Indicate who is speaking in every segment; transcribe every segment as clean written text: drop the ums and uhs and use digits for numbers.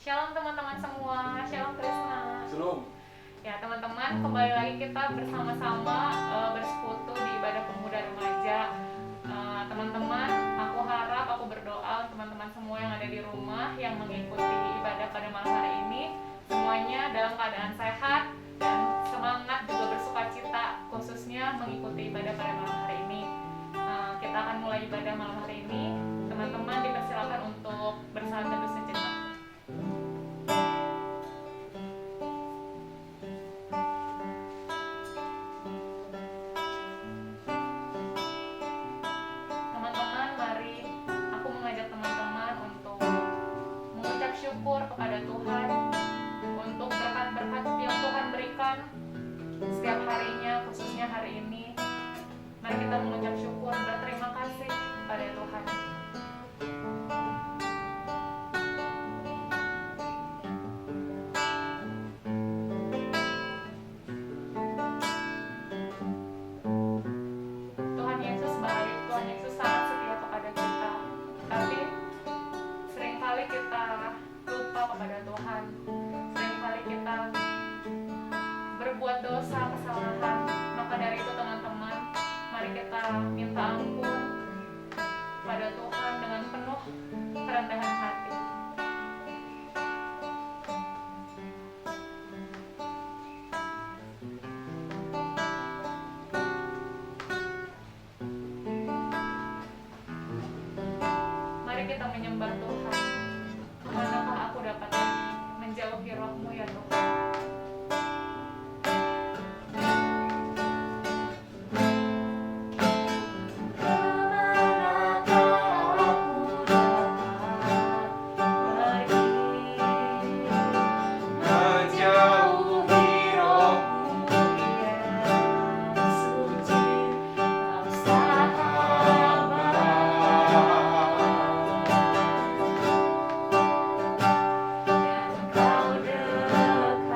Speaker 1: Shalom teman-teman semua, Shalom Krisna.
Speaker 2: Shalom.
Speaker 1: Ya teman-teman, kembali lagi kita bersama-sama bersekutu di ibadah pemuda remaja. Teman-teman, aku harap, aku berdoa teman-teman semua yang ada di rumah yang mengikuti ibadah pada malam hari ini semuanya dalam keadaan sehat dan semangat juga bersukacita, khususnya mengikuti ibadah pada malam hari ini. Kita akan mulai ibadah malam hari ini. Teman-teman dipersilakan untuk bersaat teduh sejenak. Teman-teman, mari aku mengajak teman-teman untuk mengucap syukur kepada Tuhan untuk berkat-berkat yang Tuhan berikan setiap harinya, khususnya hari ini. Mari kita mengucap syukur, berterima kasih kepada Tuhan. Tuhan Yesus baik, Tuhan Yesus sangat setia kepada kita. Tapi seringkali kita lupa kepada Tuhan. Seringkali kita berbuat dosa, kesalahan. Maka dari itu teman-teman, mari kita minta ampun pada Tuhan dengan penuh kerendahan hati. Mari kita menyembah Tuhan. Manakah aku dapat menjauhi roh-Mu ya Tuhan?
Speaker 3: Kau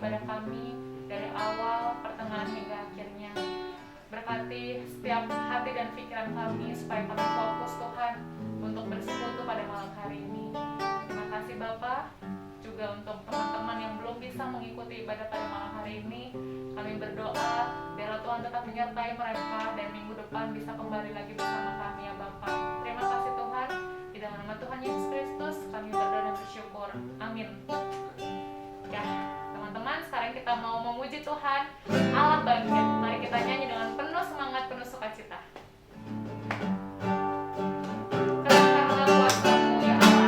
Speaker 1: ibadah kami dari awal, pertengahan hingga akhirnya. Berkati setiap hati dan pikiran kami supaya kami fokus Tuhan untuk bersekutu pada malam hari ini. Terima kasih Bapa. Juga untuk teman-teman yang belum bisa mengikuti ibadah pada malam hari ini, kami berdoa biarlah Tuhan tetap menyertai mereka dan minggu depan bisa kembali lagi bersama kami ya Bapa. Terima kasih Tuhan. Di dalam nama Tuhan Yesus Kristus kami berdoa dan bersyukur. Amin. Ya, teman-teman, sekarang kita mau memuji Tuhan Allah bangkit. Mari kita nyanyi dengan penuh semangat, penuh sukacita. Karena kuasa-Mu ya Allah.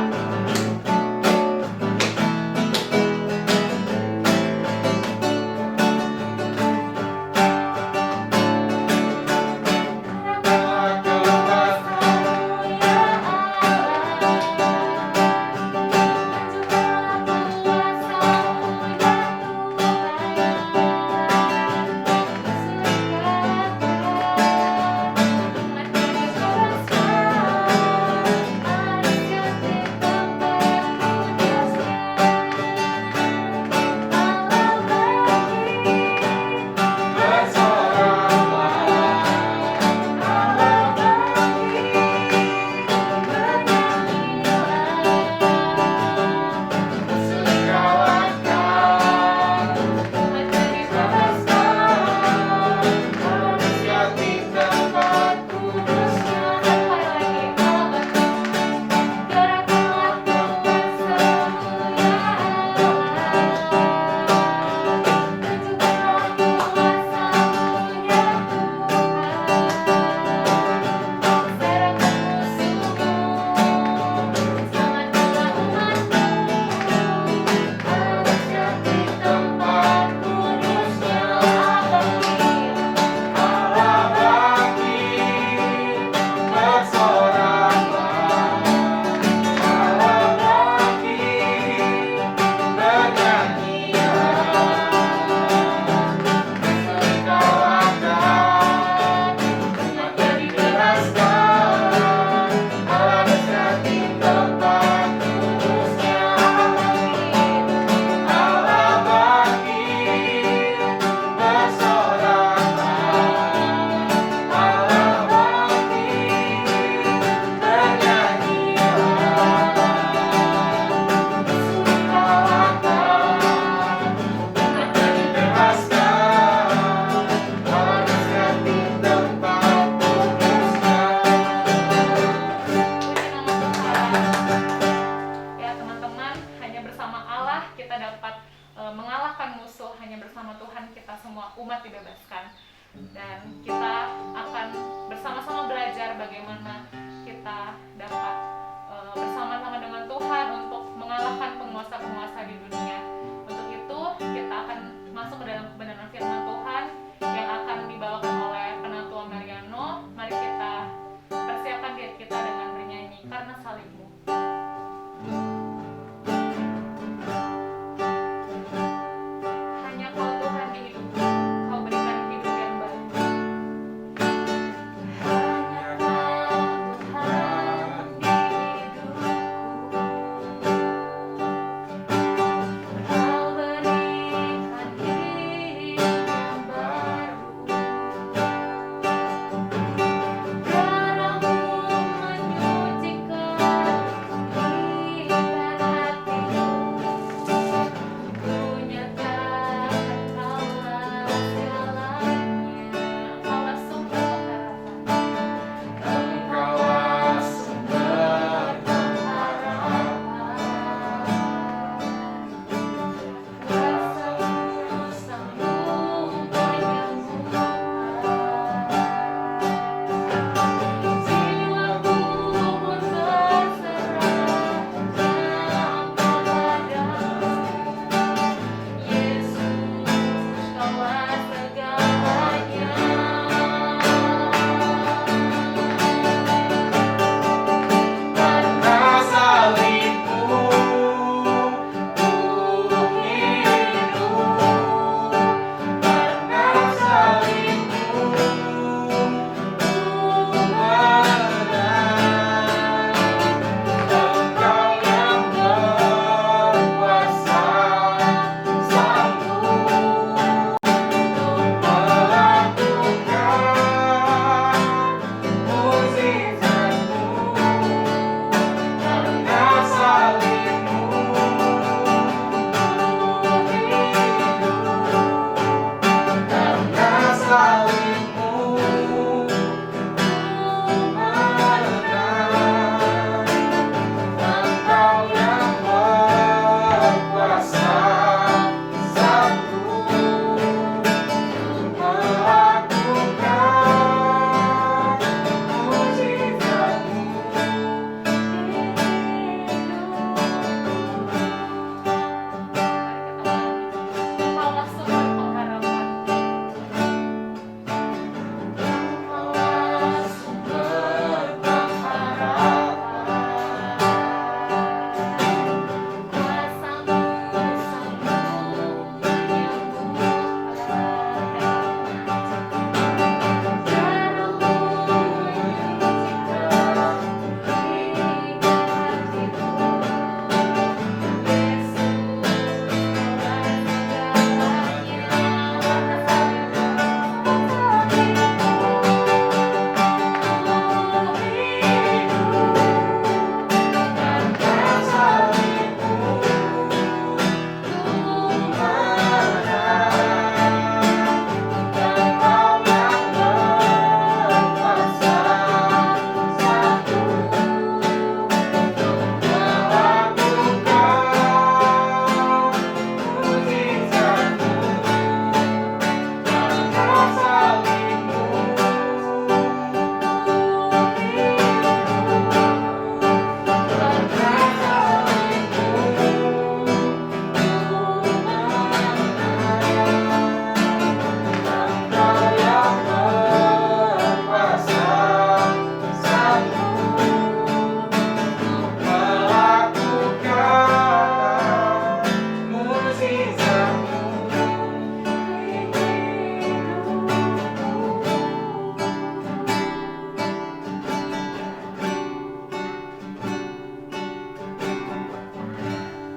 Speaker 1: Mengalahkan musuh, hanya bersama Tuhan kita semua umat dibebaskan. Dan kita akan bersama-sama belajar bagaimana kita dapat bersama-sama dengan Tuhan untuk mengalahkan penguasa-penguasa di dunia. Untuk itu kita akan masuk ke dalam kebenaran firman Tuhan yang akan dibawakan oleh Penatua Mariano. Mari kita persiapkan diri kita dengan bernyanyi Karena Salib-Mu.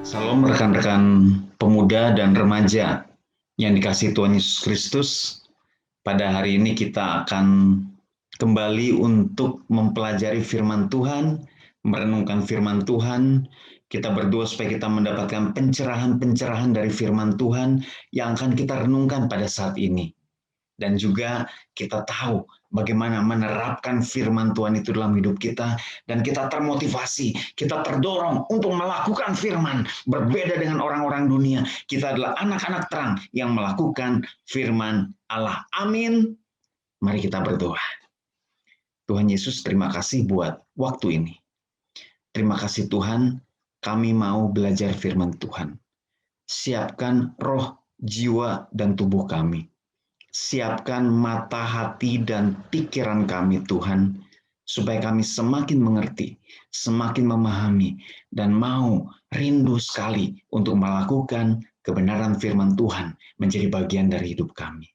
Speaker 2: Salam rekan-rekan pemuda dan remaja yang dikasihi Tuhan Yesus Kristus. Pada hari ini kita akan kembali untuk mempelajari firman Tuhan, merenungkan firman Tuhan. Kita berdoa supaya kita mendapatkan pencerahan-pencerahan dari firman Tuhan yang akan kita renungkan pada saat ini. Dan juga kita tahu bagaimana menerapkan firman Tuhan itu dalam hidup kita, dan kita termotivasi, kita terdorong untuk melakukan firman. Berbeda dengan orang-orang dunia, kita adalah anak-anak terang yang melakukan firman Allah. Amin. Mari kita berdoa. Tuhan Yesus, terima kasih buat waktu ini. Terima kasih Tuhan, kami mau belajar firman Tuhan. Siapkan roh, jiwa, dan tubuh kami. Siapkan mata, hati, dan pikiran kami, Tuhan, supaya kami semakin mengerti, semakin memahami, dan mau rindu sekali untuk melakukan kebenaran firman Tuhan menjadi bagian dari hidup kami.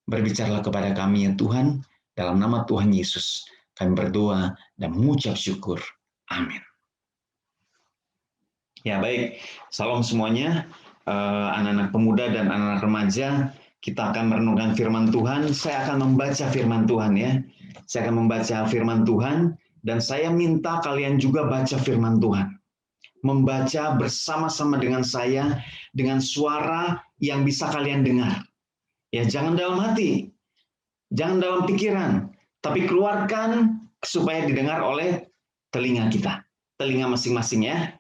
Speaker 2: Berbicaralah kepada kami ya Tuhan, dalam nama Tuhan Yesus, kami berdoa dan mengucap syukur. Amin. Ya baik, salam semuanya, anak-anak pemuda dan anak-anak remaja. Kita akan merenungkan firman Tuhan. Saya akan membaca firman Tuhan ya. Saya akan membaca firman Tuhan dan saya minta kalian juga baca firman Tuhan. Membaca bersama-sama dengan saya dengan suara yang bisa kalian dengar. Ya, jangan dalam hati. Jangan dalam pikiran, tapi keluarkan supaya didengar oleh telinga kita. Telinga masing-masing ya.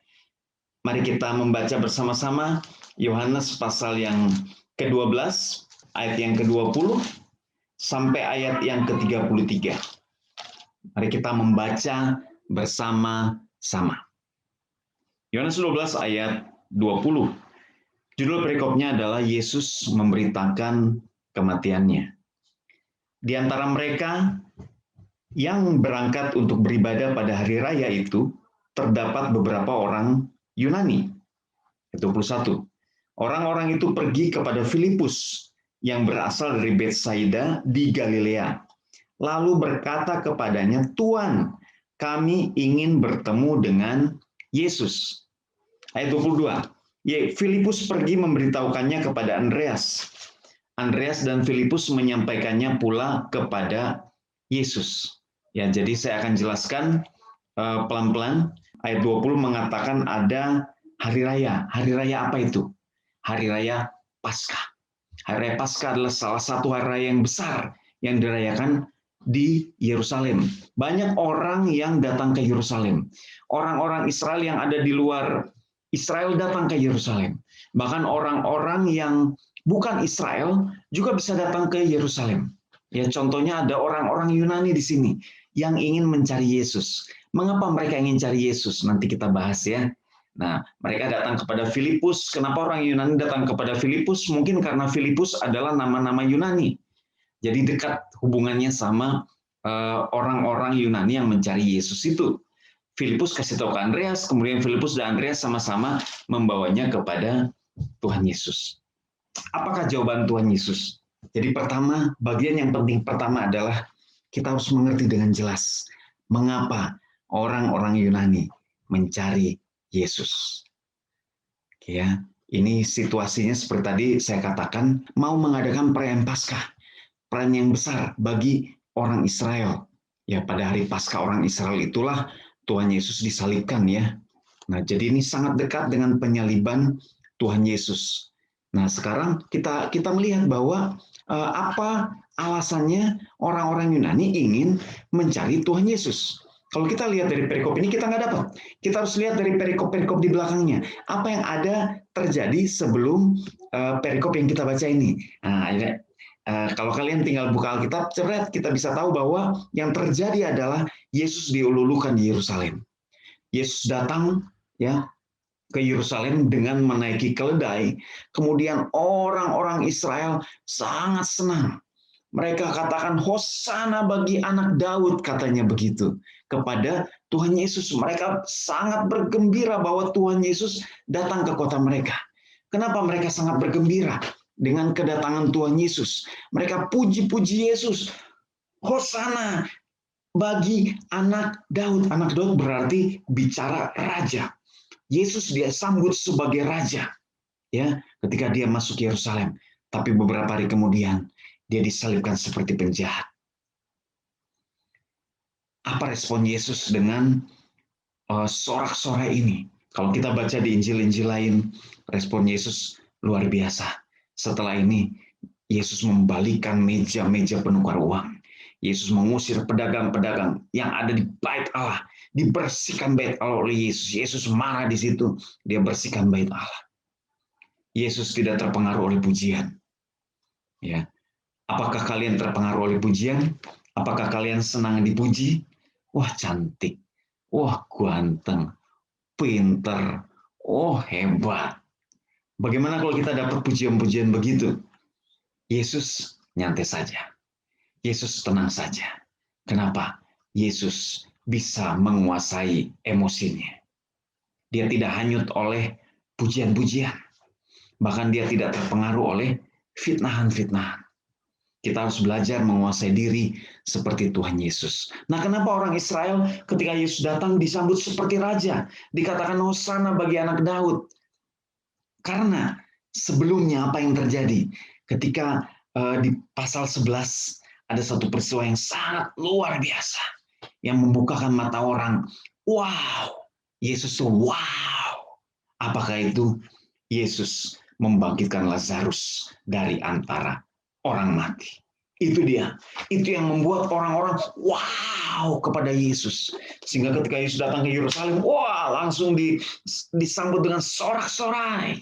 Speaker 2: Mari kita membaca bersama-sama Yohanes pasal yang ke-12. Ayat yang ke-20 sampai ayat yang ke-33. Mari kita membaca bersama-sama. Yohanes 12 ayat 20. Judul perikopnya adalah Yesus memberitakan kematiannya. Di antara mereka yang berangkat untuk beribadah pada hari raya itu, terdapat beberapa orang Yunani. 21. Orang-orang itu pergi kepada Filipus, yang berasal dari Betsaida di Galilea. Lalu berkata kepadanya, Tuhan, kami ingin bertemu dengan Yesus. Ayat 22. Filipus pergi memberitahukannya kepada Andreas. Andreas dan Filipus menyampaikannya pula kepada Yesus. Ya, jadi saya akan jelaskan pelan-pelan. Ayat 20 mengatakan ada hari raya. Hari raya apa itu? Hari raya Paskah. Hari Raya Paskah adalah salah satu hari raya yang besar yang dirayakan di Yerusalem. Banyak orang yang datang ke Yerusalem. Orang-orang Israel yang ada di luar Israel datang ke Yerusalem. Bahkan orang-orang yang bukan Israel juga bisa datang ke Yerusalem. Ya, contohnya ada orang-orang Yunani di sini yang ingin mencari Yesus. Mengapa mereka ingin cari Yesus? Nanti kita bahas ya. Nah, mereka datang kepada Filipus. Kenapa orang Yunani datang kepada Filipus? Mungkin karena Filipus adalah nama-nama Yunani. Jadi dekat hubungannya sama orang-orang Yunani yang mencari Yesus itu. Filipus kasih tahu ke Andreas, kemudian Filipus dan Andreas sama-sama membawanya kepada Tuhan Yesus. Apakah jawaban Tuhan Yesus? Jadi pertama, bagian yang penting pertama adalah kita harus mengerti dengan jelas mengapa orang-orang Yunani mencari Yesus. Ya, ini situasinya seperti tadi saya katakan, mau mengadakan perayaan Paskah, perayaan yang besar bagi orang Israel. Ya, pada hari Paskah orang Israel itulah Tuhan Yesus disalibkan ya. Nah, jadi ini sangat dekat dengan penyaliban Tuhan Yesus. Nah, sekarang kita melihat bahwa apa alasannya orang-orang Yunani ingin mencari Tuhan Yesus. Kalau kita lihat dari perikop ini, kita nggak dapat. Kita harus lihat dari perikop-perikop di belakangnya. Apa yang ada terjadi sebelum perikop yang kita baca ini. Nah, kalau kalian tinggal buka Alkitab, kita bisa tahu bahwa yang terjadi adalah Yesus diululukan di Yerusalem. Yesus datang ya ke Yerusalem dengan menaiki keledai. Kemudian orang-orang Israel sangat senang. Mereka katakan, Hosana bagi anak Daud, katanya begitu. Kepada Tuhan Yesus. Mereka sangat bergembira bahwa Tuhan Yesus datang ke kota mereka. Kenapa mereka sangat bergembira dengan kedatangan Tuhan Yesus? Mereka puji-puji Yesus. Hosana bagi anak Daud. Anak Daud berarti bicara raja. Yesus dia sambut sebagai raja, ya, ketika dia masuk Yerusalem. Tapi beberapa hari kemudian dia disalibkan seperti penjahat. Apa respon Yesus dengan sorak-sorai ini? Kalau kita baca di Injil-Injil lain, respon Yesus luar biasa. Setelah ini, Yesus membalikan meja-meja penukar uang. Yesus mengusir pedagang-pedagang yang ada di bait Allah. Dibersihkan bait Allah oleh Yesus. Yesus marah di situ. Dia bersihkan bait Allah. Yesus tidak terpengaruh oleh pujian. Ya. Apakah kalian terpengaruh oleh pujian? Apakah kalian senang dipuji? Wah, cantik. Wah, ganteng. Pinter. Oh, hebat. Bagaimana kalau kita dapat pujian-pujian begitu? Yesus nyantai saja. Yesus tenang saja. Kenapa? Yesus bisa menguasai emosinya. Dia tidak hanyut oleh pujian-pujian. Bahkan dia tidak terpengaruh oleh fitnahan-fitnahan. Kita harus belajar menguasai diri seperti Tuhan Yesus. Nah, kenapa orang Israel ketika Yesus datang disambut seperti raja? Dikatakan Hosana bagi anak Daud. Karena sebelumnya apa yang terjadi? Ketika di pasal 11 ada satu peristiwa yang sangat luar biasa yang membukakan mata orang. Wow, Yesus wow. Apakah itu? Yesus membangkitkan Lazarus dari antara orang mati. Itu dia. Itu yang membuat orang-orang wow kepada Yesus. Sehingga ketika Yesus datang ke Yerusalem, wah, langsung disambut dengan sorak-sorai.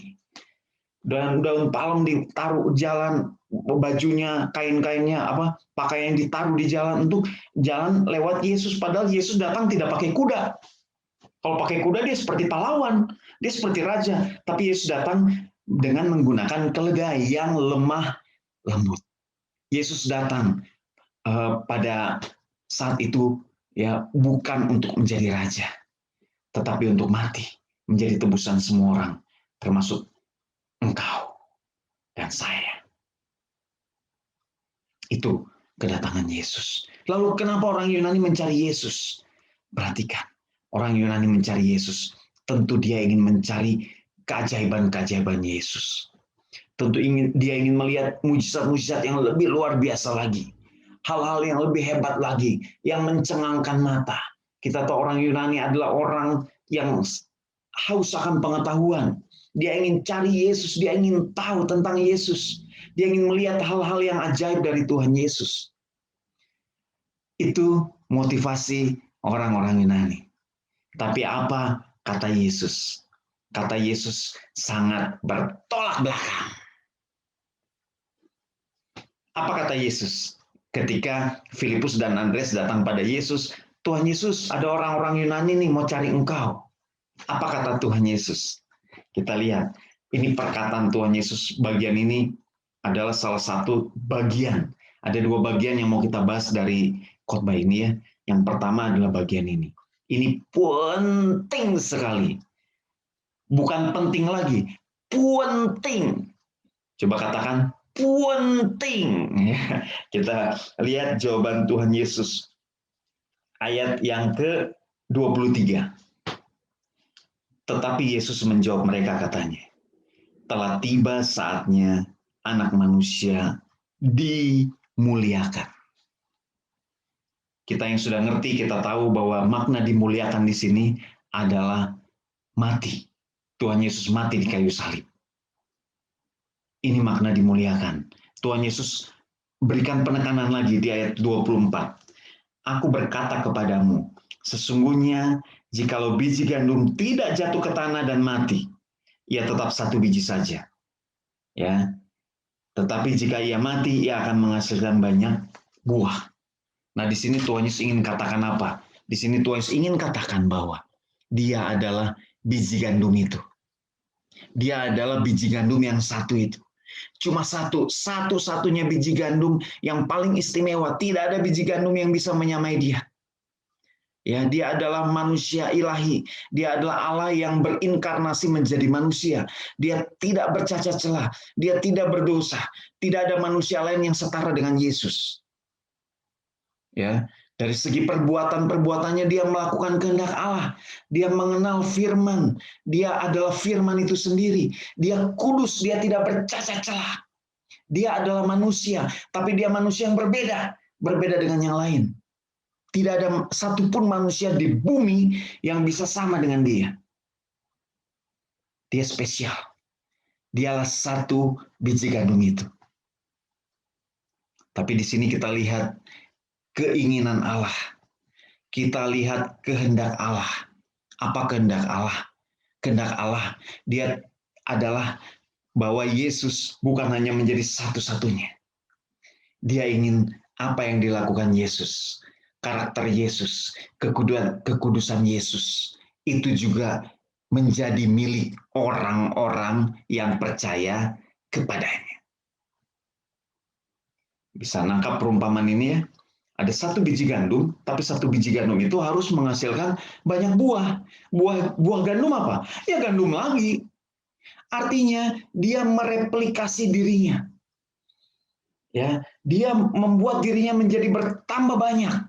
Speaker 2: Dan daun palem ditaruh jalan, bajunya, kain-kainnya, pakaian yang ditaruh di jalan untuk jalan lewat Yesus. Padahal Yesus datang tidak pakai kuda. Kalau pakai kuda dia seperti pahlawan, dia seperti raja. Tapi Yesus datang dengan menggunakan keledai yang lemah lembut. Yesus datang pada saat itu ya bukan untuk menjadi raja, tetapi untuk mati, menjadi tebusan semua orang, termasuk engkau dan saya. Itu kedatangan Yesus. Lalu kenapa orang Yunani mencari Yesus? Perhatikan, orang Yunani mencari Yesus, tentu dia ingin mencari keajaiban-keajaiban Yesus. Tentu dia ingin melihat mujizat-mujizat yang lebih luar biasa lagi. Hal-hal yang lebih hebat lagi, yang mencengangkan mata. Kita tahu orang Yunani adalah orang yang haus akan pengetahuan. Dia ingin cari Yesus, dia ingin tahu tentang Yesus. Dia ingin melihat hal-hal yang ajaib dari Tuhan Yesus. Itu motivasi orang-orang Yunani. Tapi apa kata Yesus? Kata Yesus sangat bertolak belakang. Apa kata Yesus? Ketika Filipus dan Andreas datang pada Yesus, Tuhan Yesus, ada orang-orang Yunani nih mau cari engkau. Apa kata Tuhan Yesus? Kita lihat, ini perkataan Tuhan Yesus bagian ini adalah salah satu bagian. Ada dua bagian yang mau kita bahas dari khotbah ini ya. Yang pertama adalah bagian ini. Ini penting sekali. Bukan penting lagi, penting. Coba katakan penting. Kita lihat jawaban Tuhan Yesus. Ayat yang ke-23. Tetapi Yesus menjawab mereka katanya, telah tiba saatnya Anak Manusia dimuliakan. Kita yang sudah ngerti, kita tahu bahwa makna dimuliakan di sini adalah mati. Tuhan Yesus mati di kayu salib. Ini makna dimuliakan. Tuhan Yesus berikan penekanan lagi di ayat 24. Aku berkata kepadamu, sesungguhnya jikalau biji gandum tidak jatuh ke tanah dan mati, ia tetap satu biji saja. Ya. Tetapi jika ia mati, ia akan menghasilkan banyak buah. Nah, di sini Tuhan Yesus ingin katakan apa? Di sini Tuhan Yesus ingin katakan bahwa dia adalah biji gandum itu. Dia adalah biji gandum yang satu itu. Cuma satu-satunya biji gandum yang paling istimewa. Tidak ada biji gandum yang bisa menyamai dia. Ya, dia adalah manusia ilahi. Dia adalah Allah yang berinkarnasi menjadi manusia. Dia tidak bercacat celah. Dia tidak berdosa. Tidak ada manusia lain yang setara dengan Yesus. Ya, Dari segi perbuatan-perbuatannya dia melakukan kehendak Allah. Dia mengenal firman. Dia adalah firman itu sendiri. Dia kudus, dia tidak bercacat celah. Dia adalah manusia, tapi dia manusia yang berbeda. Berbeda dengan yang lain. Tidak ada satupun manusia di bumi yang bisa sama dengan dia. Dia spesial. Dialah satu biji gandum itu. Tapi di sini kita lihat keinginan Allah. Kita lihat kehendak Allah. Apa kehendak Allah? Kehendak Allah, dia adalah bahwa Yesus bukan hanya menjadi satu-satunya. Dia ingin apa yang dilakukan Yesus, karakter Yesus, kekudusan Yesus, itu juga menjadi milik orang-orang yang percaya kepadanya. Bisa nangkap perumpamaan ini ya? Ada satu biji gandum, tapi satu biji gandum itu harus menghasilkan banyak buah. Buah gandum apa? Ya gandum lagi. Artinya dia mereplikasi dirinya. Ya, dia membuat dirinya menjadi bertambah banyak.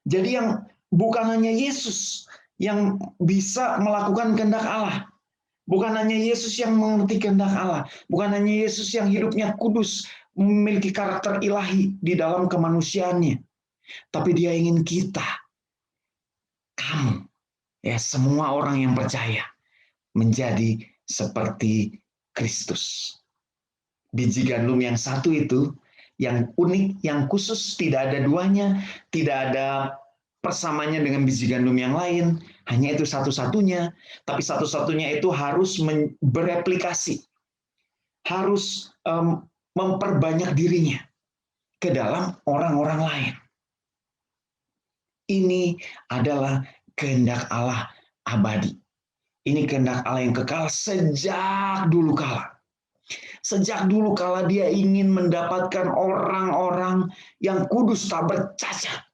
Speaker 2: Jadi yang bukan hanya Yesus yang bisa melakukan kehendak Allah. Bukan hanya Yesus yang mengerti kehendak Allah. Bukan hanya Yesus yang hidupnya kudus, memiliki karakter ilahi di dalam kemanusiaannya. Tapi dia ingin kita, kamu, ya semua orang yang percaya, menjadi seperti Kristus. Biji gandum yang satu itu, yang unik, yang khusus, tidak ada duanya, tidak ada persamanya dengan biji gandum yang lain, hanya itu satu-satunya, tapi satu-satunya itu harus bereplikasi, harus memperbanyak dirinya ke dalam orang-orang lain. Ini adalah kehendak Allah abadi. Ini kehendak Allah yang kekal sejak dulu kala. Sejak dulu kala dia ingin mendapatkan orang-orang yang kudus tak bercacat.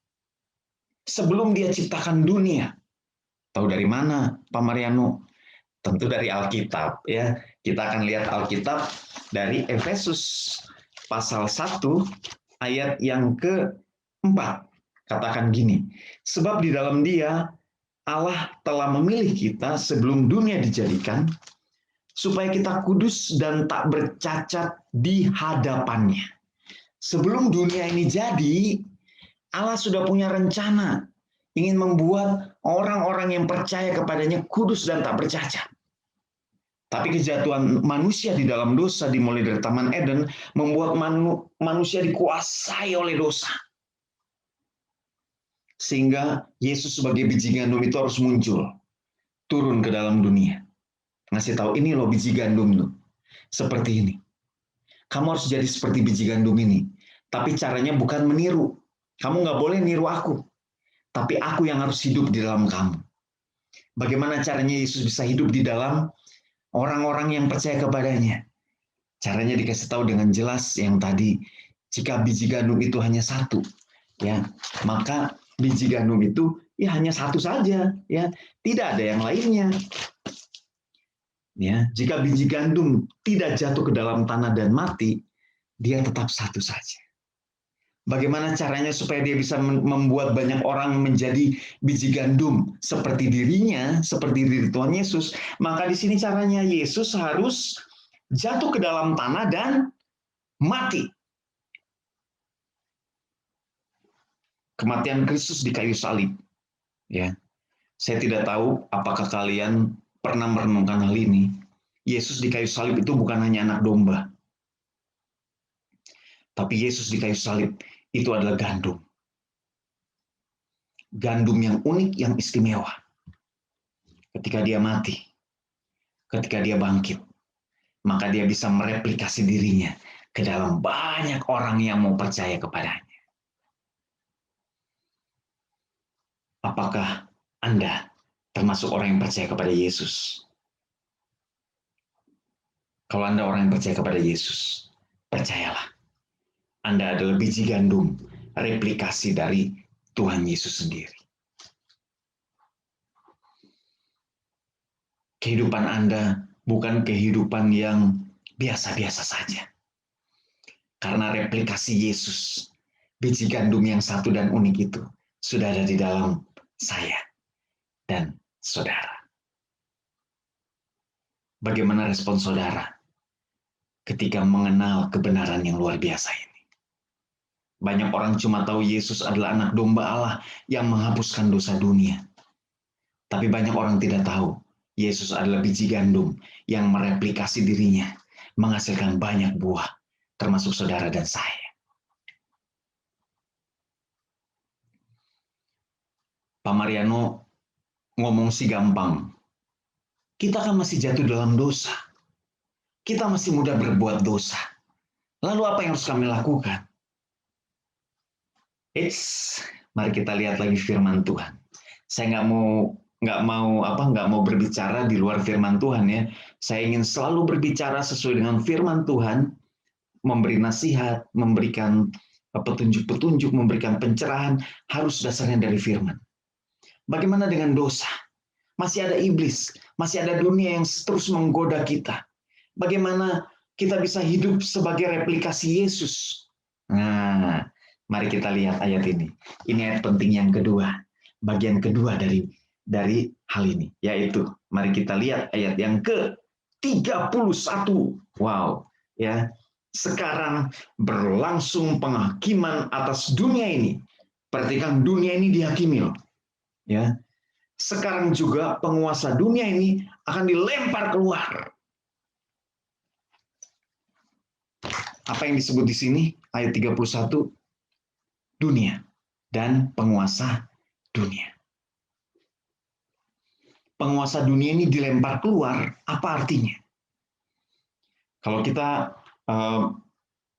Speaker 2: Sebelum dia ciptakan dunia. Tahu dari mana, Pak Mariano? Tentu dari Alkitab. Ya, kita akan lihat Alkitab dari Efesus pasal 1 ayat yang ke-4. Katakan gini, sebab di dalam dia Allah telah memilih kita sebelum dunia dijadikan, supaya kita kudus dan tak bercacat di hadapannya. Sebelum dunia ini jadi, Allah sudah punya rencana, ingin membuat orang-orang yang percaya kepadanya kudus dan tak bercacat. Tapi kejatuhan manusia di dalam dosa dimulai dari Taman Eden membuat manusia dikuasai oleh dosa. Sehingga Yesus sebagai biji gandum itu harus muncul, turun ke dalam dunia. Ngasih tahu ini loh biji gandum tuh. Seperti ini. Kamu harus jadi seperti biji gandum ini. Tapi caranya bukan meniru. Kamu nggak boleh niru aku. Tapi aku yang harus hidup di dalam kamu. Bagaimana caranya Yesus bisa hidup di dalam orang-orang yang percaya kepadanya? Caranya dikasih tahu dengan jelas yang tadi. Jika biji gandum itu hanya satu, ya, maka biji gandum itu ya hanya satu saja, ya, tidak ada yang lainnya. Ya, jika biji gandum tidak jatuh ke dalam tanah dan mati, dia tetap satu saja. Bagaimana caranya supaya dia bisa membuat banyak orang menjadi biji gandum seperti dirinya, seperti diri Tuhan Yesus? Maka di sini caranya Yesus harus jatuh ke dalam tanah dan mati. Kematian Kristus di kayu salib. Ya, saya tidak tahu apakah kalian pernah merenungkan hal ini. Yesus di kayu salib itu bukan hanya anak domba. Tapi Yesus di kayu salib itu adalah gandum. Gandum yang unik, yang istimewa. Ketika dia mati, ketika dia bangkit, maka dia bisa mereplikasi dirinya ke dalam banyak orang yang mau percaya kepadanya. Apakah Anda termasuk orang yang percaya kepada Yesus? Kalau Anda orang yang percaya kepada Yesus, percayalah. Anda adalah biji gandum, replikasi dari Tuhan Yesus sendiri. Kehidupan Anda bukan kehidupan yang biasa-biasa saja. Karena replikasi Yesus, biji gandum yang satu dan unik itu sudah ada di dalam saya dan saudara. Bagaimana respon saudara ketika mengenal kebenaran yang luar biasa ini? Banyak orang cuma tahu Yesus adalah anak domba Allah yang menghapuskan dosa dunia. Tapi banyak orang tidak tahu Yesus adalah biji gandum yang mereplikasi dirinya, menghasilkan banyak buah, termasuk saudara dan saya. Pak Mariano ngomong sih gampang. Kita kan masih jatuh dalam dosa. Kita masih mudah berbuat dosa. Lalu apa yang harus kami lakukan? Mari kita lihat lagi firman Tuhan. Saya nggak mau berbicara di luar firman Tuhan ya. Saya ingin selalu berbicara sesuai dengan firman Tuhan, memberi nasihat, memberikan petunjuk-petunjuk, memberikan pencerahan, harus dasarnya dari firman. Bagaimana dengan dosa? Masih ada iblis, masih ada dunia yang terus menggoda kita. Bagaimana kita bisa hidup sebagai replikasi Yesus? Nah, mari kita lihat ayat ini. Ini ayat penting yang kedua, bagian kedua dari hal ini, yaitu mari kita lihat ayat yang ke-31. Wow, ya. Sekarang berlangsung penghakiman atas dunia ini. Perhatikan, dunia ini dihakimi loh. Ya. Sekarang juga penguasa dunia ini akan dilempar keluar. Apa yang disebut di sini? Ayat 31, dunia dan penguasa dunia. Penguasa dunia ini dilempar keluar, apa artinya? Kalau kita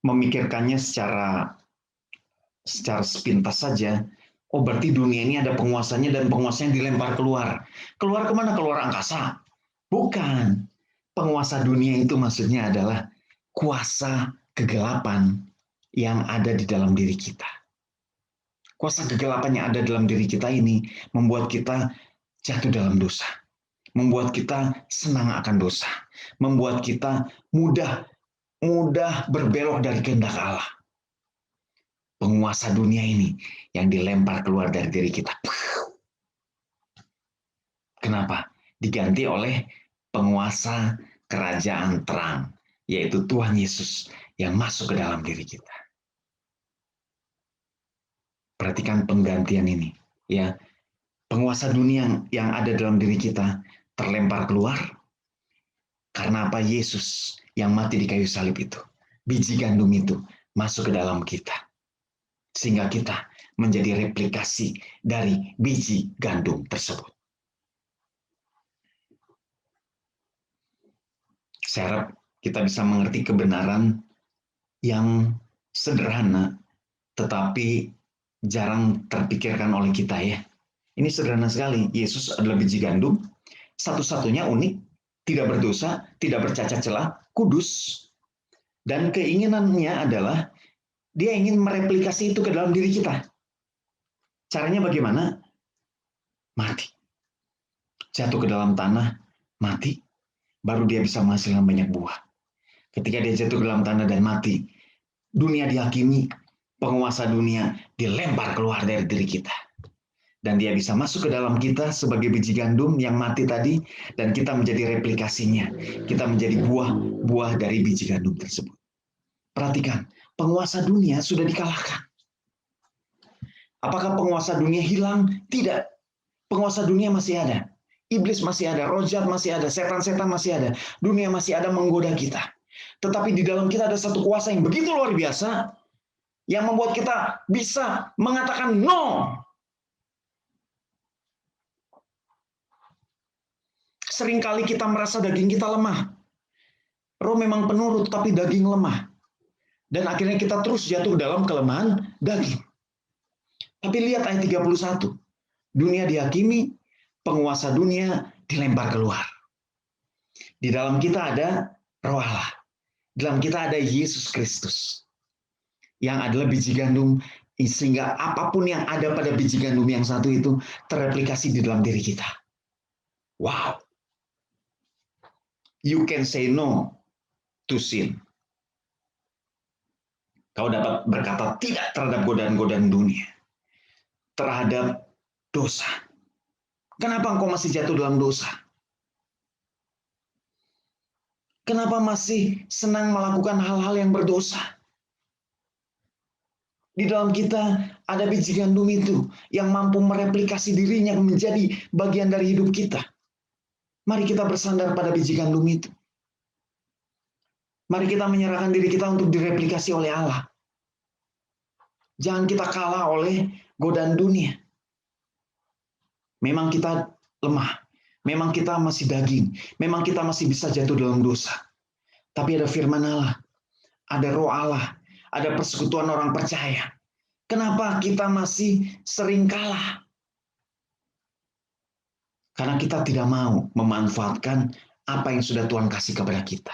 Speaker 2: memikirkannya secara sepintas saja, oh berarti dunia ini ada penguasanya dan penguasanya dilempar keluar. Keluar kemana? Keluar angkasa? Bukan. Penguasa dunia itu maksudnya adalah kuasa kegelapan yang ada di dalam diri kita. Kuasa kegelapan yang ada dalam diri kita ini membuat kita jatuh dalam dosa. Membuat kita senang akan dosa. Membuat kita mudah berbelok dari kehendak Allah. Penguasa dunia ini yang dilempar keluar dari diri kita. Kenapa? Diganti oleh penguasa kerajaan terang, yaitu Tuhan Yesus yang masuk ke dalam diri kita. Perhatikan penggantian ini, ya. Penguasa dunia yang ada dalam diri kita terlempar keluar karena apa? Yesus yang mati di kayu salib itu, biji gandum itu masuk ke dalam kita. Sehingga kita menjadi replikasi dari biji gandum tersebut. Saya harap kita bisa mengerti kebenaran yang sederhana, tetapi jarang terpikirkan oleh kita ya. Ini sederhana sekali. Yesus adalah biji gandum, satu-satunya unik, tidak berdosa, tidak bercacat celah, kudus. Dan keinginannya adalah dia ingin mereplikasi itu ke dalam diri kita. Caranya bagaimana? Mati. Jatuh ke dalam tanah, mati. Baru dia bisa menghasilkan banyak buah. Ketika dia jatuh ke dalam tanah dan mati, dunia dihakimi, penguasa dunia dilempar keluar dari diri kita. Dan dia bisa masuk ke dalam kita sebagai biji gandum yang mati tadi, dan kita menjadi replikasinya. Kita menjadi buah dari biji gandum tersebut. Perhatikan, penguasa dunia sudah dikalahkan. Apakah penguasa dunia hilang? Tidak. Penguasa dunia masih ada. Iblis masih ada, roh jahat masih ada, setan-setan masih ada. Dunia masih ada menggoda kita. Tetapi di dalam kita ada satu kuasa yang begitu luar biasa, yang membuat kita bisa mengatakan no. Seringkali kita merasa daging kita lemah. Roh memang penurut, tapi daging lemah. Dan akhirnya kita terus jatuh dalam kelemahan daging. Tapi lihat ayat 31. Dunia dihakimi, penguasa dunia dilempar keluar. Di dalam kita ada Roh Allah. Di dalam kita ada Yesus Kristus. Yang adalah biji gandum, sehingga apapun yang ada pada biji gandum yang satu itu terreplikasi di dalam diri kita. Wow. You can say no to sin. Kau dapat berkata tidak terhadap godaan-godaan dunia, terhadap dosa. Kenapa engkau masih jatuh dalam dosa? Kenapa masih senang melakukan hal-hal yang berdosa? Di dalam kita ada biji gandum itu yang mampu mereplikasi dirinya menjadi bagian dari hidup kita. Mari kita bersandar pada biji gandum itu. Mari kita menyerahkan diri kita untuk direplikasi oleh Allah. Jangan kita kalah oleh godaan dunia. Memang kita lemah. Memang kita masih daging. Memang kita masih bisa jatuh dalam dosa. Tapi ada firman Allah. Ada roh Allah. Ada persekutuan orang percaya. Kenapa kita masih sering kalah? Karena kita tidak mau memanfaatkan apa yang sudah Tuhan kasih kepada kita.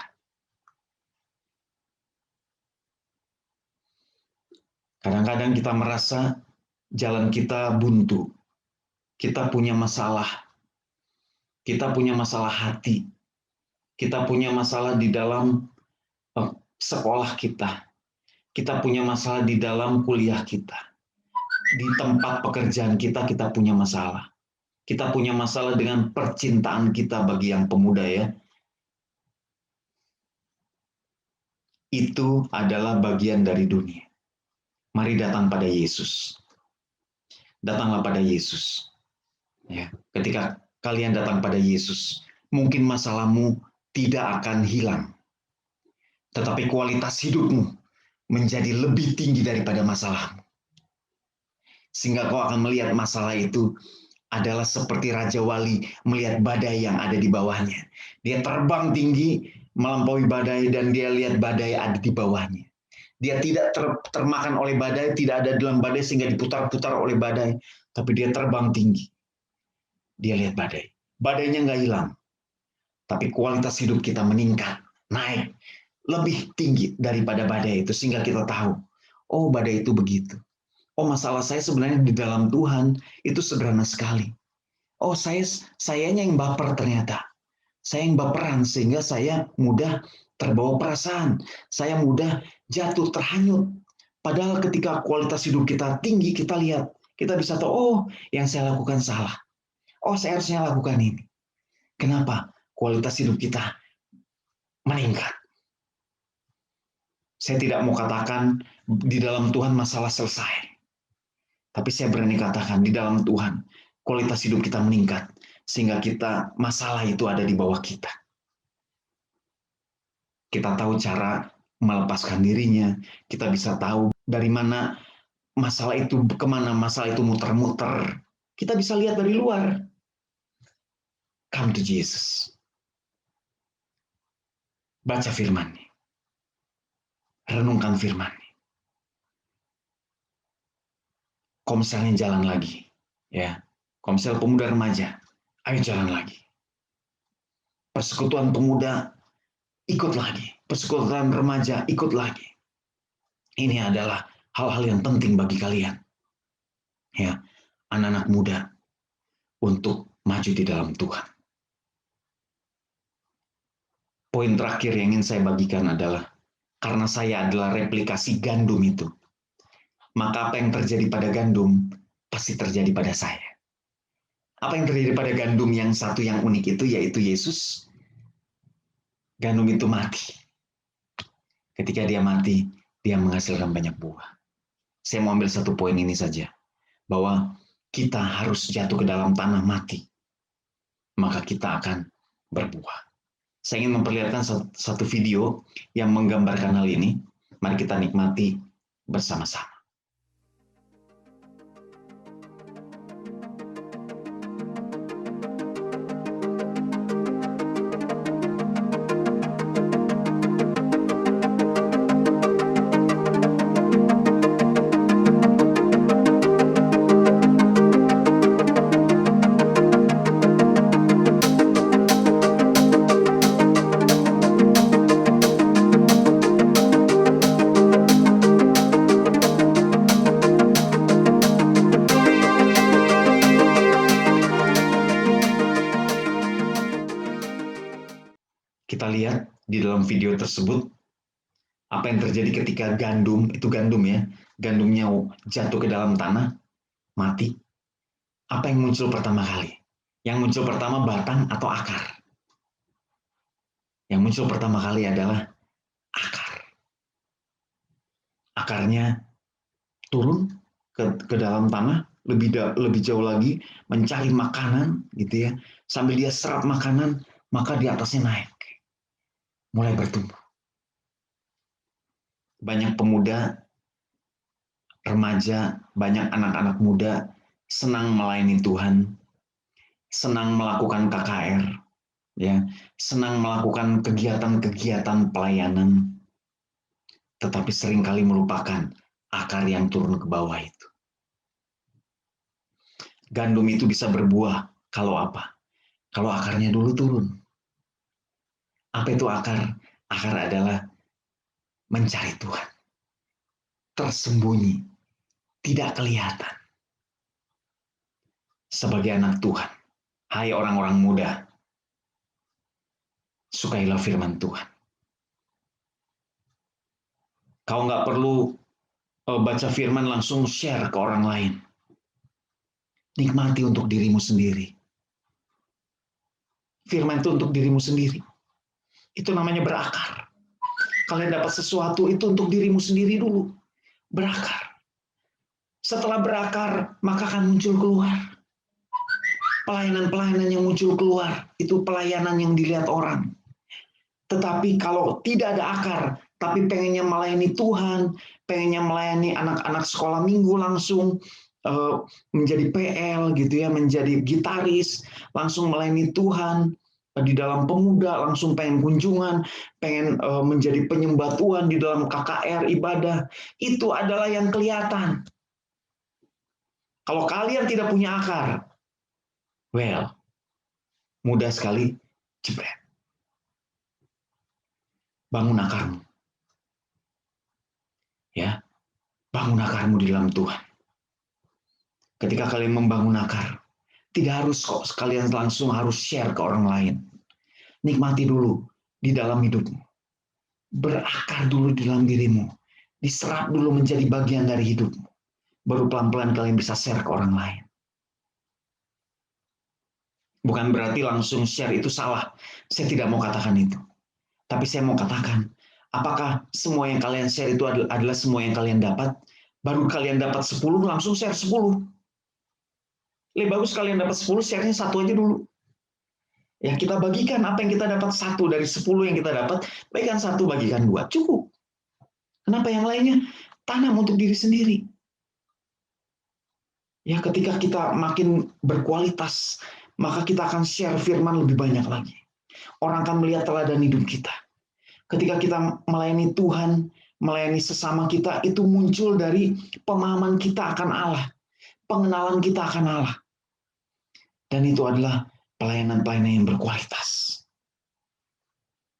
Speaker 2: Kadang-kadang kita merasa jalan kita buntu. Kita punya masalah. Kita punya masalah hati. Kita punya masalah di dalam sekolah kita. Kita punya masalah di dalam kuliah kita. Di tempat pekerjaan kita, kita punya masalah. Kita punya masalah dengan percintaan kita bagi yang pemuda ya. Itu adalah bagian dari dunia. Mari datang pada Yesus. Datanglah pada Yesus. Ya, ketika kalian datang pada Yesus, mungkin masalahmu tidak akan hilang. Tetapi kualitas hidupmu menjadi lebih tinggi daripada masalahmu. Sehingga kau akan melihat masalah itu adalah seperti Raja Wali melihat badai yang ada di bawahnya. Dia terbang tinggi melampaui badai dan dia lihat badai ada di bawahnya. Dia tidak termakan oleh badai, tidak ada dalam badai sehingga diputar-putar oleh badai. Tapi dia terbang tinggi. Dia lihat badai. Badainya nggak hilang. Tapi kualitas hidup kita meningkat, naik. Lebih tinggi daripada badai itu. Sehingga kita tahu, oh badai itu begitu. Oh masalah saya sebenarnya di dalam Tuhan itu sederhana sekali. Oh sayanya yang baper ternyata. Saya yang baperan sehingga saya mudah terbawa perasaan. Saya mudah jatuh terhanyut. Padahal ketika kualitas hidup kita tinggi, kita lihat. Kita bisa tahu, oh yang saya lakukan salah. Oh saya harusnya lakukan ini. Kenapa? Kualitas hidup kita meningkat. Saya tidak mau katakan di dalam Tuhan masalah selesai. Tapi saya berani katakan di dalam Tuhan kualitas hidup kita meningkat. Sehingga kita masalah itu ada di bawah kita. Kita tahu cara melepaskan dirinya. Kita bisa tahu dari mana masalah itu, kemana masalah itu muter-muter. Kita bisa lihat dari luar. Come to Jesus. Baca firman-Nya. Renungkan firman-Nya. Kalau misalnya jalan lagi, ya. Kalau misalnya pemuda remaja, ayo jalan lagi. Persekutuan pemuda, ikut lagi. Persekutuan remaja, ikut lagi. Ini adalah hal-hal yang penting bagi kalian. Ya, anak-anak muda untuk maju di dalam Tuhan. Poin terakhir yang ingin saya bagikan adalah karena saya adalah replikasi gandum itu, maka apa yang terjadi pada gandum pasti terjadi pada saya. Apa yang terjadi pada gandum yang satu yang unik itu yaitu Yesus. Gandum itu mati. Ketika dia mati, dia menghasilkan banyak buah. Saya mau ambil satu poin ini saja, bahwa kita harus jatuh ke dalam tanah mati, maka kita akan berbuah. Saya ingin memperlihatkan satu video yang menggambarkan hal ini. Mari kita nikmati bersama-sama. Kita lihat di dalam video tersebut Apa yang terjadi ketika gandum ya, gandumnya jatuh ke dalam tanah, mati? Apa yang muncul pertama kali? Yang muncul pertama batang atau akar? Yang muncul pertama kali adalah akar. Akarnya turun ke dalam tanah, lebih jauh lagi, mencari makanan, gitu ya. Sambil dia serap makanan, maka di atasnya naik, mulai bertumbuh. Banyak pemuda, remaja, banyak anak-anak muda senang melayani Tuhan, senang melakukan KKR, ya, senang melakukan kegiatan-kegiatan pelayanan, tetapi seringkali melupakan akar yang turun ke bawah itu. Gandum itu bisa berbuah kalau apa? Kalau akarnya dulu turun. Apa itu akar? Akar adalah mencari Tuhan. Tersembunyi, tidak kelihatan. Sebagai anak Tuhan, hai orang-orang muda, sukailah firman Tuhan. Kau nggak perlu baca firman langsung share ke orang lain. Nikmati untuk dirimu sendiri. Firman itu untuk dirimu sendiri. Itu namanya berakar. Kalian dapat sesuatu itu untuk dirimu sendiri dulu. Berakar. Setelah berakar, maka akan muncul keluar. Pelayanan-pelayanan yang muncul keluar, itu pelayanan yang dilihat orang. Tetapi kalau tidak ada akar, tapi pengennya melayani Tuhan, pengennya melayani anak-anak sekolah minggu langsung, menjadi PL gitu ya, menjadi gitaris, langsung melayani Tuhan, di dalam pemuda, langsung pengen kunjungan, pengen menjadi penyembah Tuhan di dalam KKR ibadah, itu adalah yang kelihatan. Kalau kalian tidak punya akar, well, mudah sekali jebret. Bangun akarmu. Ya, bangun akarmu di dalam Tuhan. Ketika kalian membangun akar, tidak harus kok sekalian langsung harus share ke orang lain. Nikmati dulu di dalam hidupmu. Berakar dulu di dalam dirimu. Diserap dulu menjadi bagian dari hidupmu. Baru pelan-pelan kalian bisa share ke orang lain. Bukan berarti langsung share itu salah. Saya tidak mau katakan itu. Tapi saya mau katakan, apakah semua yang kalian share itu adalah semua yang kalian dapat? Baru kalian dapat 10, langsung share 10. Lebih bagus kalian dapat 10, share-nya 1 aja dulu. Ya, kita bagikan apa yang kita dapat 1 dari 10 yang kita dapat, bagikan 1, bagikan 2. Cukup. Kenapa yang lainnya? Tanam untuk diri sendiri. Ya, ketika kita makin berkualitas, maka kita akan share firman lebih banyak lagi. Orang akan melihat teladan hidup kita. Ketika kita melayani Tuhan, melayani sesama kita, itu muncul dari pemahaman kita akan Allah. Pengenalan kita akan Allah. Dan itu adalah pelayanan-pelayanan yang berkualitas.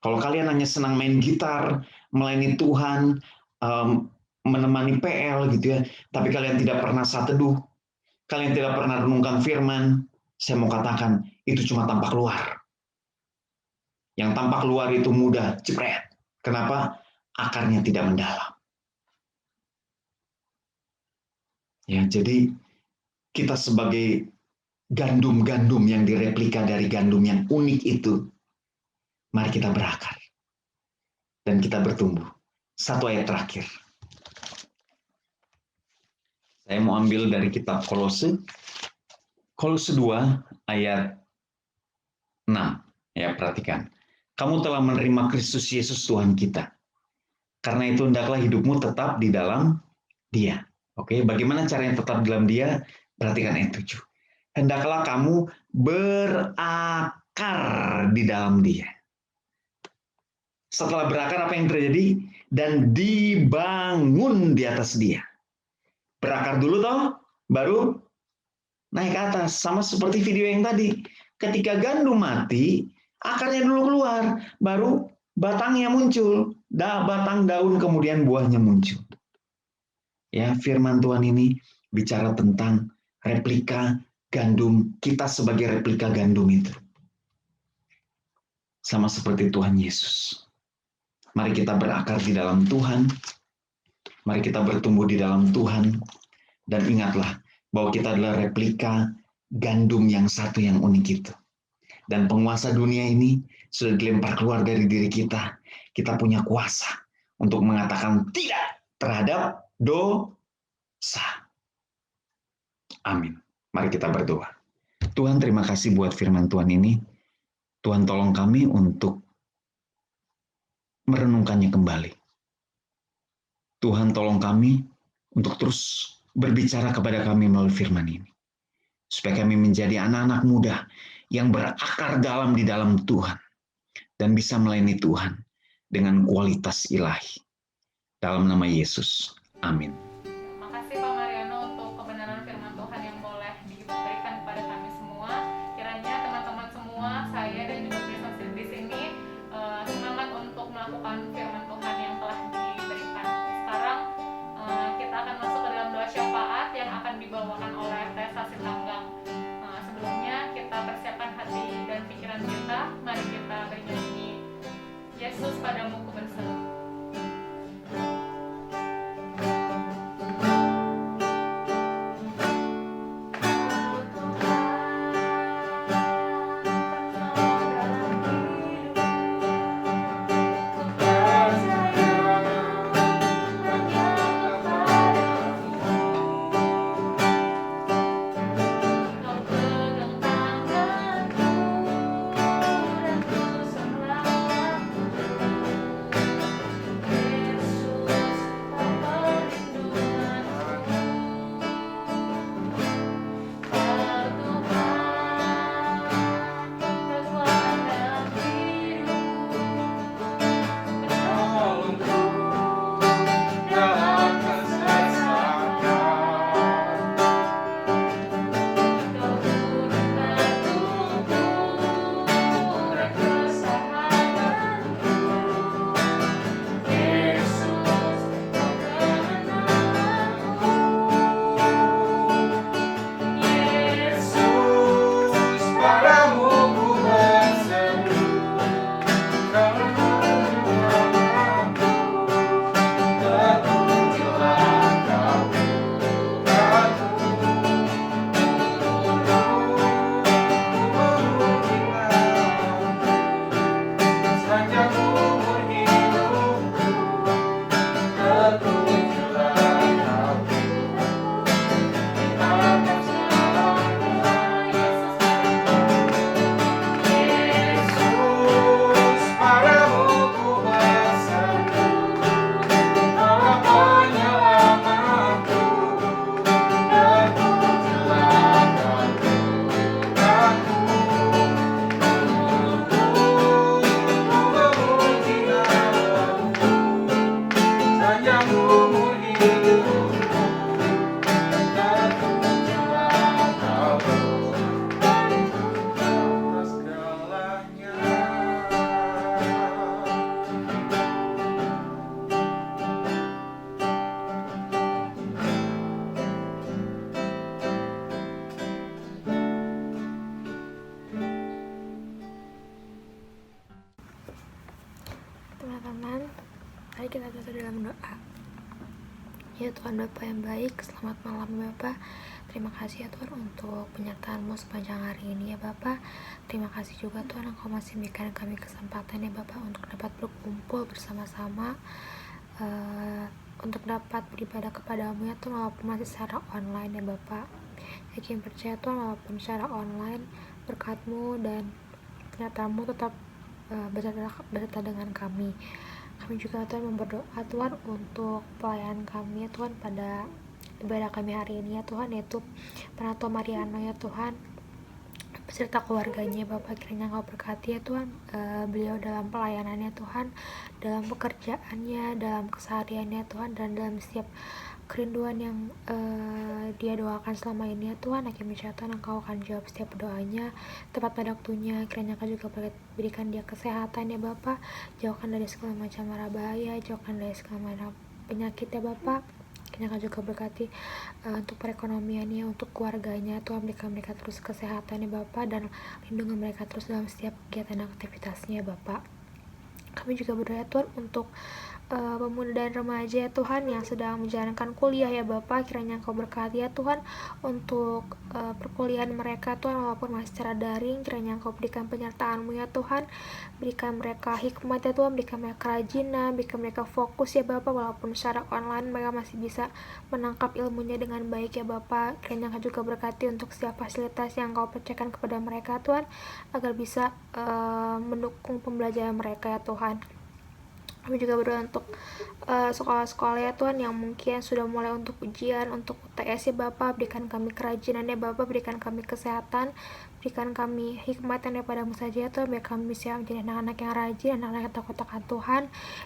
Speaker 2: Kalau kalian hanya senang main gitar, melayani Tuhan, menemani PL gitu ya, tapi kalian tidak pernah saat teduh, kalian tidak pernah renungkan firman, saya mau katakan, itu cuma tampak luar. Yang tampak luar itu mudah, jepret. Kenapa? Akarnya tidak mendalam. Ya, jadi kita sebagai gandum-gandum yang direplika dari gandum yang unik itu, mari kita berakar. Dan kita bertumbuh. 1 ayat terakhir. Saya mau ambil dari kitab Kolose. Kolose 2 ayat 6. Ya, perhatikan. Kamu telah menerima Kristus Yesus Tuhan kita. Karena itu hendaklah hidupmu tetap di dalam Dia. Oke, bagaimana caranya tetap di dalam Dia? Perhatikan ayat 7. Hendaklah kamu berakar di dalam Dia. Setelah berakar apa yang terjadi? Dan dibangun di atas Dia. Berakar dulu toh, baru naik ke atas. Sama seperti video yang tadi. Ketika gandum mati, akarnya dulu keluar, baru batangnya muncul, batang daun kemudian buahnya muncul. Ya, firman Tuhan ini bicara tentang replika gandum, kita sebagai replika gandum itu. Sama seperti Tuhan Yesus. Mari kita berakar di dalam Tuhan. Mari kita bertumbuh di dalam Tuhan. Dan ingatlah bahwa kita adalah replika gandum yang satu yang unik itu. Dan penguasa dunia ini sudah dilempar keluar dari diri kita. Kita punya kuasa untuk mengatakan tidak terhadap dosa. Amin. Mari kita berdoa. Tuhan, terima kasih buat firman Tuhan ini. Tuhan, tolong kami untuk merenungkannya kembali. Tuhan, tolong kami untuk terus berbicara kepada kami melalui firman ini. Supaya kami menjadi anak-anak muda yang berakar dalam di dalam Tuhan. Dan bisa melayani Tuhan dengan kualitas ilahi. Dalam nama Yesus. Amin.
Speaker 1: Makasih Pak Mariano untuk kebenaran firman Tuhan yang boleh diberikan kepada kami semua. Kiranya teman-teman semua, saya dan juga Kristen di sini semangat untuk melakukan firman Tuhan yang telah diberikan. Sekarang kita akan masuk ke dalam doa syafaat yang akan dibawakan oleh Tessa Sitanggang. Sebelumnya kita persiapkan hati dan pikiran kita. Mari kita bernyanyi Yesus padamu ku berseru.
Speaker 3: Teman-teman, mari kita bersatu dalam doa. Ya Tuhan Bapa yang baik, selamat malam Bapa. Terima kasih ya Tuhan untuk penyertaan-Mu sepanjang hari ini ya Bapa. Terima kasih juga Tuhan Engkau masih memberikan kami kesempatan ya Bapa untuk dapat berkumpul bersama-sama, untuk dapat beribadah kepadamu ya Tuhan, walaupun masih secara online ya Bapa. Yakin percaya Tuhan, walaupun secara online, berkat-Mu dan penyertaan-Mu tetap berserta dengan kami. Kami juga Tuhan berdoa Tuhan untuk pelayan kami ya Tuhan pada ibadah kami hari ini ya Tuhan, yaitu Penatua Mariano ya Tuhan beserta keluarganya Bapak. Kiranya Engkau berkati ya Tuhan beliau dalam pelayanannya Tuhan, dalam pekerjaannya, dalam kesehariannya Tuhan, dan dalam setiap kerinduan yang dia doakan selama ini ya Tuhan. Akhirnya Tuhan Engkau akan jawab setiap doanya tepat pada waktunya. Kiranya Engkau juga berikan dia kesehatan ya Bapak, jauhkan dari segala macam mara bahaya, jauhkan dari segala macam penyakit ya Bapak. Kiranya Engkau juga berkati untuk perekonomiannya, untuk keluarganya Tuhan, berikan mereka terus kesehatan ya Bapak, dan lindungi mereka terus dalam setiap kegiatan aktivitasnya Bapak. Kami juga berdoa Tuhan untuk pemuda dan remaja ya Tuhan yang sedang menjalankan kuliah ya Bapa, kiranya Engkau berkati ya Tuhan untuk perkuliahan mereka Tuhan, walaupun masih secara daring, kiranya Engkau berikan penyertaan-Mu ya Tuhan, berikan mereka hikmat ya Tuhan, berikan mereka kerajinan, berikan mereka fokus ya Bapa, walaupun secara online mereka masih bisa menangkap ilmunya dengan baik ya Bapa. Kiranya Engkau juga berkati untuk setiap fasilitas yang Engkau percayakan kepada mereka Tuhan, agar bisa mendukung pembelajaran mereka ya Tuhan. Kami juga berdoa untuk sekolah-sekolah ya Tuhan yang mungkin sudah mulai untuk ujian, untuk UTS ya Bapak, berikan kami kerajinan ya Bapak, berikan kami kesehatan, berikan kami hikmat yang daripada-Mu saja ya Tuhan, biar kami bisa menjadi anak-anak yang rajin, anak-anak yang takut akan Tuhan,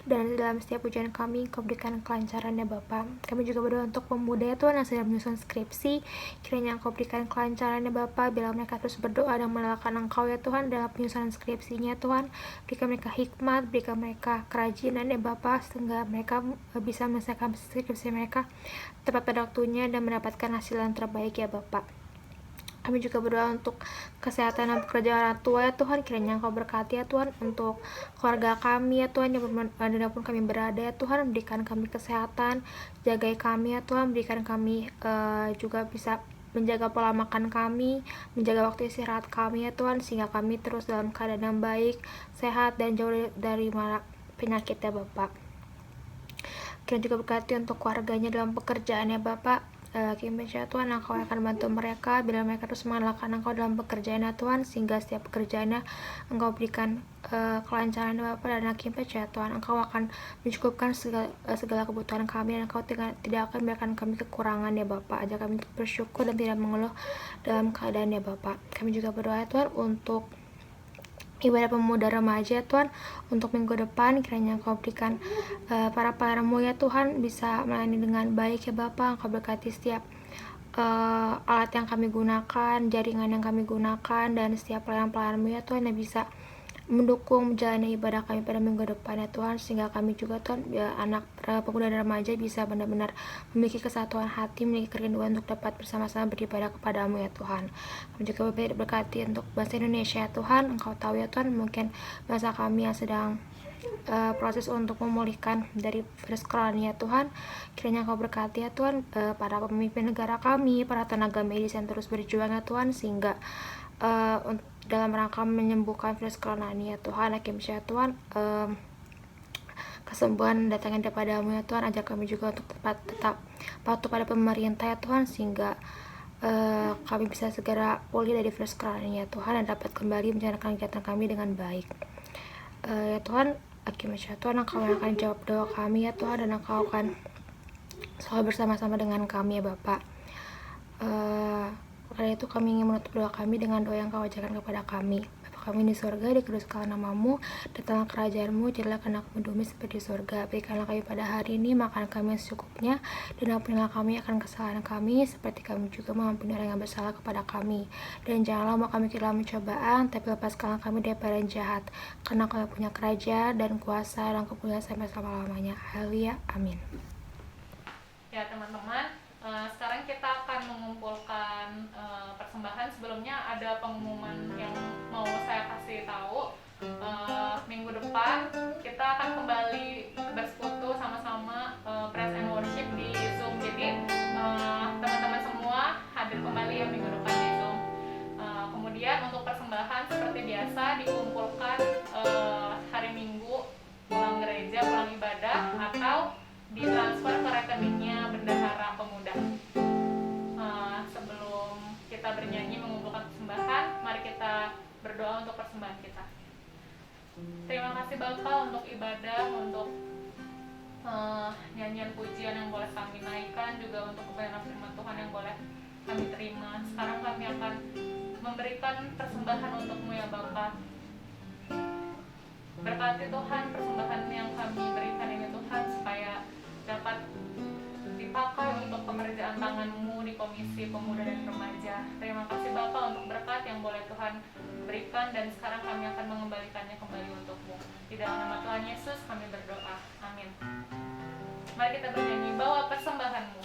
Speaker 3: dan dalam setiap ujian kami Kau berikan kelancaran ya Bapak. Kami juga berdoa untuk pemuda ya Tuhan yang sedang menyusun skripsi, kiranya Engkau berikan kelancaran ya Bapak, bila mereka terus berdoa dan menalakan Engkau ya Tuhan dalam penyusunan skripsinya Tuhan, berikan mereka hikmat, berikan mereka kerajinan ya Bapak, sehingga mereka bisa menyelesaikan skripsi mereka tepat pada waktunya dan mendapatkan hasil yang terbaik ya Bapak. Kami juga berdoa untuk kesehatan dan pekerjaan orang tua ya Tuhan, kiranya Engkau berkati ya Tuhan untuk keluarga kami ya Tuhan, dimanapun kami berada ya Tuhan, berikan kami kesehatan, jagai kami ya Tuhan, berikan kami juga bisa menjaga pola makan kami, menjaga waktu istirahat kami ya Tuhan, sehingga kami terus dalam keadaan yang baik, sehat, dan jauh dari penyakit ya Bapak. Kiranya juga berkati untuk keluarganya dalam pekerjaan ya Bapak. Kami percaya Tuhan Engkau akan bantu mereka bila mereka terus mengandalkan Engkau dalam pekerjaan ya Tuhan, sehingga setiap pekerjaannya Engkau berikan kelancaran ya Bapak, dan kami percaya Tuhan Engkau akan mencukupkan segala kebutuhan kami, dan Engkau tidak akan biarkan kami kekurangan ya Bapak. Ajak kami untuk bersyukur dan tidak mengeluh dalam keadaan ya Bapak. Kami juga berdoa ya Tuhan untuk ibadah pemuda remaja Tuhan, untuk minggu depan kiranya Engkau berikan para pelayan-Mu ya Tuhan bisa melayani dengan baik ya Bapak. Engkau berkati setiap alat yang kami gunakan, jaringan yang kami gunakan, dan setiap pelayan-pelayan-Mu ya Tuhan yang bisa mendukung menjalani ibadah kami pada minggu depan ya Tuhan, sehingga kami juga Tuhan anak pemuda dan remaja bisa benar-benar memiliki kesatuan hati, memiliki kerinduan untuk dapat bersama-sama beribadah kepada-Mu ya Tuhan. Kami juga berkati untuk bangsa Indonesia ya Tuhan. Engkau tahu ya Tuhan, mungkin bangsa kami yang sedang proses untuk memulihkan dari virus corona ya Tuhan, kiranya Engkau berkati ya Tuhan para pemimpin negara kami, para tenaga medis yang terus berjuang ya Tuhan, sehingga dalam rangka menyembuhkan virus corona ini ya Tuhan. Kami percaya Tuhan kesembuhan datangnya daripada-Mu ya Tuhan. Ajak kami juga untuk tetap patuh pada pemerintah ya Tuhan, sehingga kami bisa segera pulih dari virus corona ini ya Tuhan, dan dapat kembali menjalankan kegiatan kami dengan baik ya Tuhan. Kami percaya Tuhan Engkau akan jawab doa kami ya Tuhan, dan Engkau akan selalu bersama-sama dengan kami ya Bapak. Karena itu kami ingin menutup doa kami dengan doa yang Kau ajarkan kepada kami. Bapa kami di surga, dikuduskanlah nama-Mu, datanglah kerajaan-Mu, jadilah kehendak-Mu di bumi seperti di surga. Berikanlah kami pada hari ini makan kami yang secukupnya, dan ampunilah kami akan kesalahan kami, seperti kami juga mengampuni orang yang bersalah kepada kami. Dan janganlah membawa kami ke dalam pencobaan, tapi lepaskanlah kami daripada yang jahat. Karena Kau punya kerajaan dan kuasa dan kemuliaan sampai selama-lamanya. Haleluya, amin.
Speaker 1: Ya teman-teman, sekarang kita akan mengumpulkan persembahan. Sebelumnya ada pengumuman yang mau saya kasih tahu. Minggu depan kita akan kembali bersekutu sama-sama praise and worship di Zoom. Jadi teman-teman semua hadir kembali ya minggu depan di Zoom. Kemudian untuk persembahan seperti biasa dikumpulkan hari Minggu pulang gereja, pulang ibadah, atau ditransfer ke rekeningnya Bendahara Pemuda. Sebelum kita bernyanyi mengumpulkan persembahan, mari kita berdoa untuk persembahan kita. Terima kasih Bapak untuk ibadah, untuk nyanyian pujian yang boleh kami naikkan, juga untuk kebenaran firman Tuhan yang boleh kami terima. Sekarang kami akan memberikan persembahan untuk-Mu ya Bapak. Berkati Tuhan persembahan yang kami berikan ini Tuhan, supaya dapat dipakai untuk pekerjaan tangan-Mu di Komisi Pemuda dan Remaja. Terima kasih Bapak untuk berkat yang boleh Tuhan berikan, dan sekarang kami akan mengembalikannya kembali untuk-Mu. Di dalam nama Tuhan Yesus kami berdoa, amin. Mari kita bernyanyi, bawa persembahan-Mu.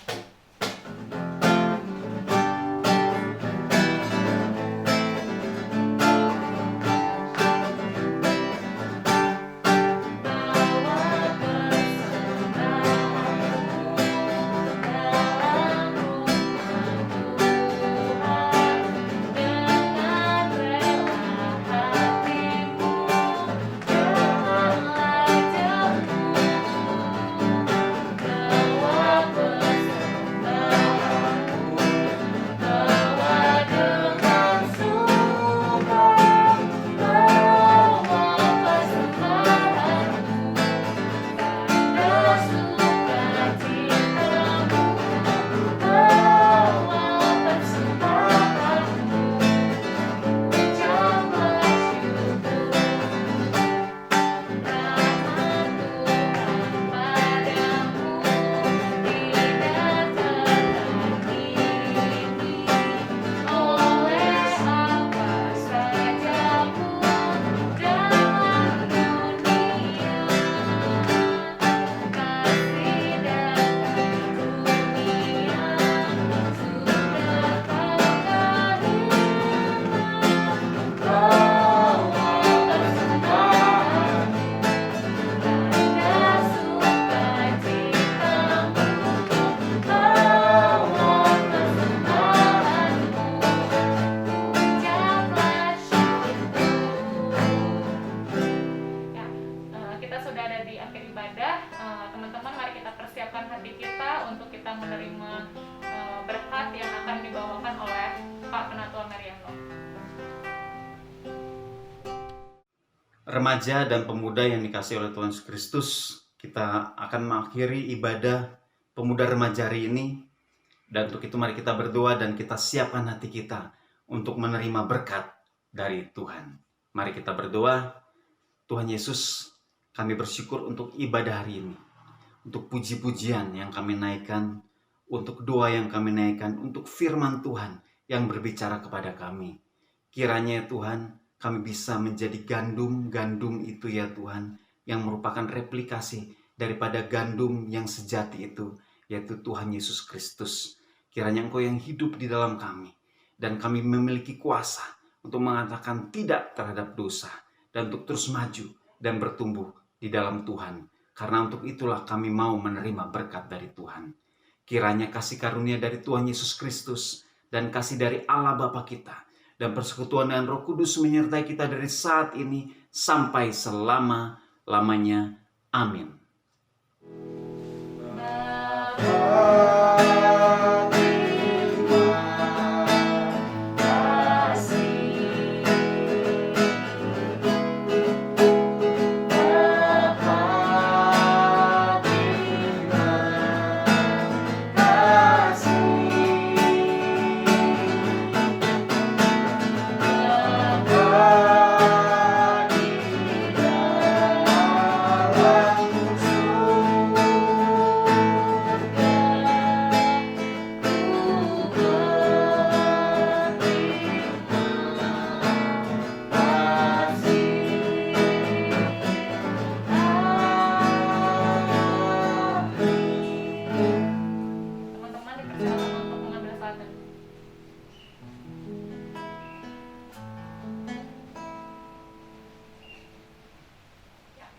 Speaker 4: remaja dan pemuda yang dikasihi oleh Tuhan Yesus Kristus, kita akan mengakhiri ibadah pemuda remaja hari ini. Dan untuk itu mari kita berdoa dan kita siapkan hati kita untuk menerima berkat dari Tuhan. Mari kita berdoa. Tuhan Yesus, kami bersyukur untuk ibadah hari ini, untuk puji-pujian yang kami naikkan, untuk doa yang kami naikkan, untuk firman Tuhan yang berbicara kepada kami. Kiranya Tuhan, kami bisa menjadi gandum itu ya Tuhan, yang merupakan replikasi daripada gandum yang sejati itu, yaitu Tuhan Yesus Kristus. Kiranya Engkau yang hidup di dalam kami, dan kami memiliki kuasa untuk mengatakan tidak terhadap dosa, dan untuk terus maju dan bertumbuh di dalam Tuhan. Karena untuk itulah kami mau menerima berkat dari Tuhan. Kiranya kasih karunia dari Tuhan Yesus Kristus dan kasih dari Allah Bapa kita dan persekutuan dengan Roh Kudus menyertai kita dari saat ini sampai selama-lamanya. Amin.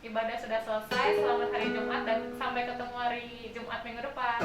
Speaker 1: Ibadah sudah selesai, selamat hari Jumat dan sampai ketemu hari Jumat minggu depan.